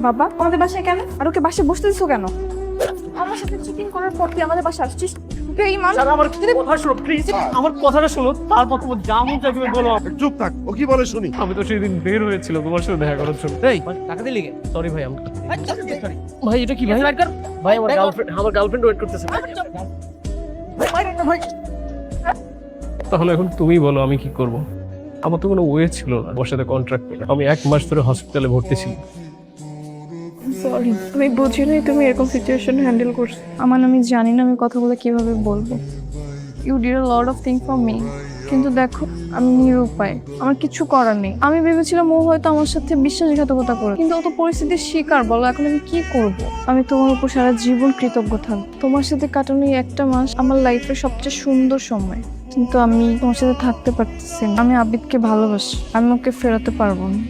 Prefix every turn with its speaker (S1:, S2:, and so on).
S1: বাবা আমাদের বাসায় কেন? আর ওকে বাসায় বসতে দিছো কেন? আমার সাথে চিটিং করার পর তুই আমাদের বাসায় আসছিস? বেঈমান।
S2: স্যার আমার কথা শোনো প্লিজ, আমার কথাটা শোনো, তারপর তোমার যা মন চাই তুমি বলো।
S3: চুপ থাক, ও কি বলে শুনি।
S2: আমি তো সেদিন বের হয়েছিল তোমার সাথে দেখা করার জন্য। এই টাকা দিলি কে? সরি ভাই, ভাই এটা কি ভাই? ভাই আমার গার্লফ্রেন্ড ওয়েট করতেছে। তাহলে এখন তুমি বলো আমি কি করব? আমার তো কোনো ওয়ে ছিল না ওর সাথে কন্ট্রাক্ট করে। আমি 1 মাস ধরে হসপিটালে ভর্তি ছিলাম।
S1: সরি, আমি বুঝি নাই তুমি এরকম সিচুয়েশন হ্যান্ডেল করছো। আমি জানি না আমি কথাগুলো কিভাবে বলবো। You did a lot of thing for me, কিন্তু দেখো আমি নিরুপায়, আমার কিছু করার নেই। আমি ভেবেছিলাম ও হয়তো আমার সাথে বিশ্বাসঘাতকতা করে, কিন্তু ও তো পরিস্থিতির শিকার। বলো এখন আমি কি করব? আমি তোমার উপর সারা জীবন কৃতজ্ঞ থাকবো। তোমার সাথে কাটানো এই একটা মাস আমার লাইফের সবচেয়ে সুন্দর সময়, কিন্তু আমি তোমার সাথে থাকতে পারতেছি না। আমি আবিদকে ভালোবাসি, আমি ওকে ফেরাতে পারবো না।